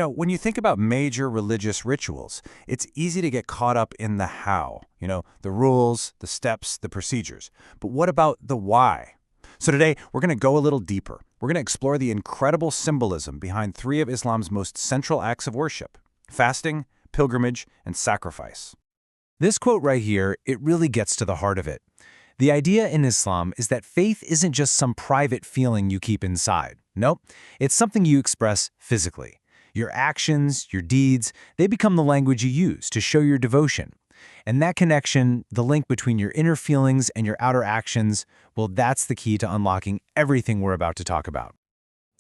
When you think about major religious rituals, it's easy to get caught up in the how, the rules, the steps, the procedures. But what about the why? So today, we're going to go a little deeper. We're going to explore the incredible symbolism behind three of Islam's most central acts of worship: fasting, pilgrimage, and sacrifice. This quote right here, it really gets to the heart of it. The idea in Islam is that faith isn't just some private feeling you keep inside. Nope, it's something you express physically. Your actions, your deeds, they become the language you use to show your devotion. And that connection, the link between your inner feelings and your outer actions, well, that's the key to unlocking everything we're about to talk about.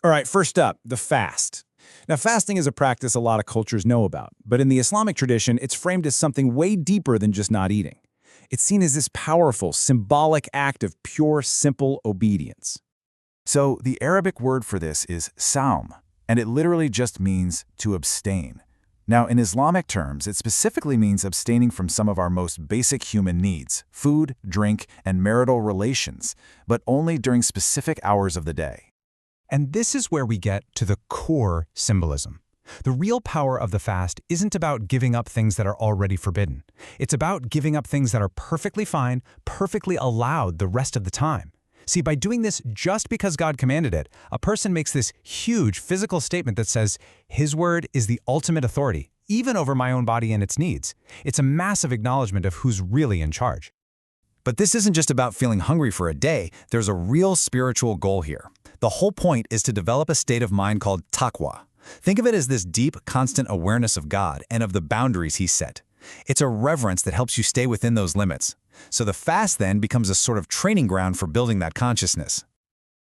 All right, first up, the fast. Now, fasting is a practice a lot of cultures know about, but in the Islamic tradition, it's framed as something way deeper than just not eating. It's seen as this powerful, symbolic act of pure, simple obedience. So the Arabic word for this is sawm, and it literally just means to abstain. Now, in Islamic terms, it specifically means abstaining from some of our most basic human needs: food, drink, and marital relations, but only during specific hours of the day. And this is where we get to the core symbolism. The real power of the fast isn't about giving up things that are already forbidden. It's about giving up things that are perfectly fine, perfectly allowed the rest of the time. See, by doing this just because God commanded it, a person makes this huge physical statement that says, His word is the ultimate authority, even over my own body and its needs. It's a massive acknowledgement of who's really in charge. But this isn't just about feeling hungry for a day. There's a real spiritual goal here. The whole point is to develop a state of mind called taqwa. Think of it as this deep, constant awareness of God and of the boundaries He set. It's a reverence that helps you stay within those limits. So the fast then becomes a sort of training ground for building that consciousness.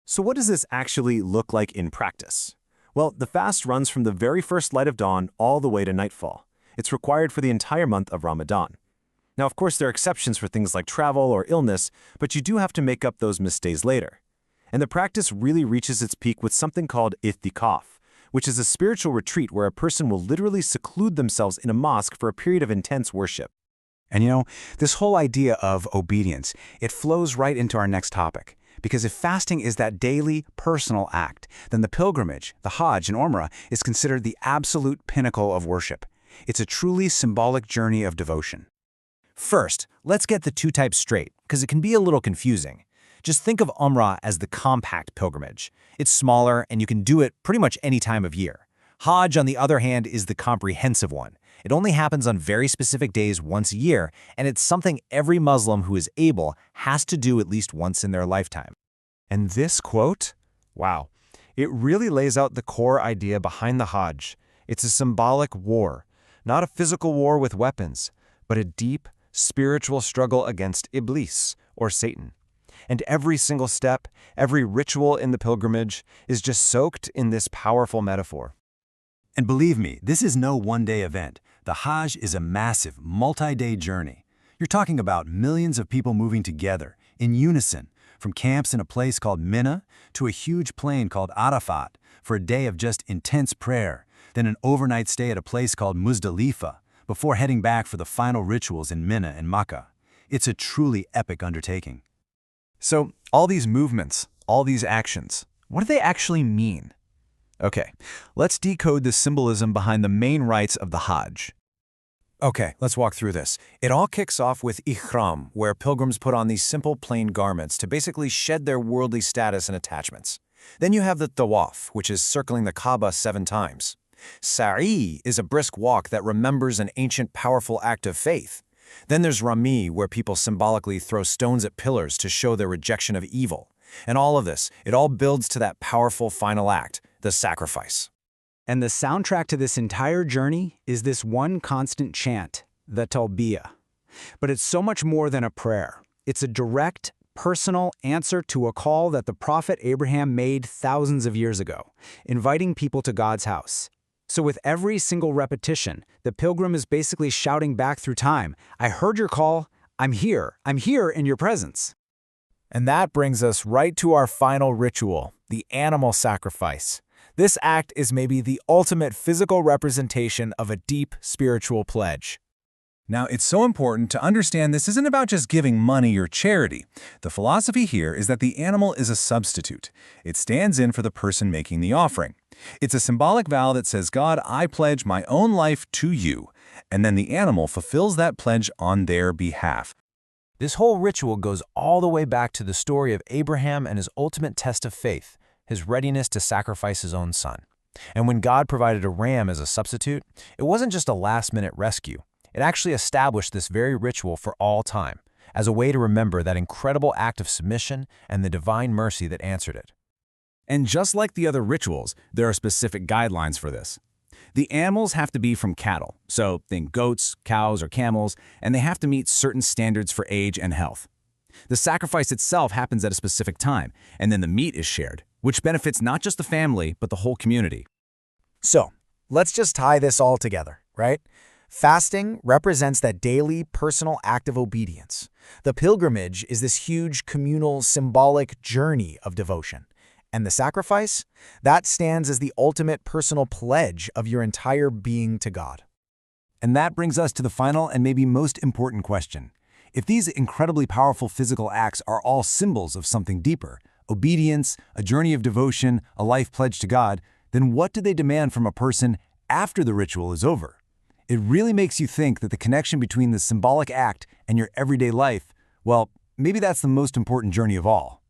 So what does this actually look like in practice? Well, the fast runs from the very first light of dawn all the way to nightfall. It's required for the entire month of Ramadan. Now, of course, there are exceptions for things like travel or illness, but you do have to make up those missed days later. And the practice really reaches its peak with something called i'tikāf, which is a spiritual retreat where a person will literally seclude themselves in a mosque for a period of intense worship. And this whole idea of obedience, it flows right into our next topic. Because if fasting is that daily, personal act, then the pilgrimage, the Ḥajj and Umrah, is considered the absolute pinnacle of worship. It's a truly symbolic journey of devotion. First, let's get the two types straight, because it can be a little confusing. Just think of Umrah as the compact pilgrimage. It's smaller, and you can do it pretty much any time of year. Ḥajj, on the other hand, is the comprehensive one. It only happens on very specific days once a year, and it's something every Muslim who is able has to do at least once in their lifetime. And this quote, wow, it really lays out the core idea behind the Ḥajj. It's a symbolic war, not a physical war with weapons, but a deep, spiritual struggle against Iblis, or Satan. And every single step, every ritual in the pilgrimage is just soaked in this powerful metaphor. And believe me, this is no one-day event. The Ḥajj is a massive, multi-day journey. You're talking about millions of people moving together, in unison, from camps in a place called Mina to a huge plain called Arafat for a day of just intense prayer, then an overnight stay at a place called Muzdalifah, before heading back for the final rituals in Mina and Makkah. It's a truly epic undertaking. So, all these movements, all these actions, what do they actually mean? Okay, let's decode the symbolism behind the main rites of the Ḥajj. Okay, let's walk through this. It all kicks off with ihram, where pilgrims put on these simple plain garments to basically shed their worldly status and attachments. Then you have the tawaf, which is circling the Kaaba 7 times. Sharī is a brisk walk that remembers an ancient powerful act of faith. Then there's Rami, where people symbolically throw stones at pillars to show their rejection of evil. And all of this, it all builds to that powerful final act, the sacrifice. And the soundtrack to this entire journey is this one constant chant, the talbiyah. But it's so much more than a prayer. It's a direct, personal answer to a call that the prophet Abraham made thousands of years ago, inviting people to God's house. So with every single repetition, the pilgrim is basically shouting back through time, I heard your call, I'm here in your presence. And that brings us right to our final ritual, the animal sacrifice. This act is maybe the ultimate physical representation of a deep spiritual pledge. Now, it's so important to understand this isn't about just giving money or charity. The philosophy here is that the animal is a substitute. It stands in for the person making the offering. It's a symbolic vow that says, God, I pledge my own life to you, and then the animal fulfills that pledge on their behalf. This whole ritual goes all the way back to the story of Abraham and his ultimate test of faith, his readiness to sacrifice his own son. And when God provided a ram as a substitute, it wasn't just a last-minute rescue. It actually established this very ritual for all time, as a way to remember that incredible act of submission and the divine mercy that answered it. And just like the other rituals, there are specific guidelines for this. The animals have to be from cattle, so think goats, cows, or camels, and they have to meet certain standards for age and health. The sacrifice itself happens at a specific time, and then the meat is shared, which benefits not just the family, but the whole community. So, let's just tie this all together, right? Fasting represents that daily, personal act of obedience. The pilgrimage is this huge, communal, symbolic journey of devotion. And the sacrifice? That stands as the ultimate personal pledge of your entire being to God. And that brings us to the final and maybe most important question. If these incredibly powerful physical acts are all symbols of something deeper, obedience, a journey of devotion, a life pledged to God, then what do they demand from a person after the ritual is over? It really makes you think that the connection between the symbolic act and your everyday life, well, maybe that's the most important journey of all.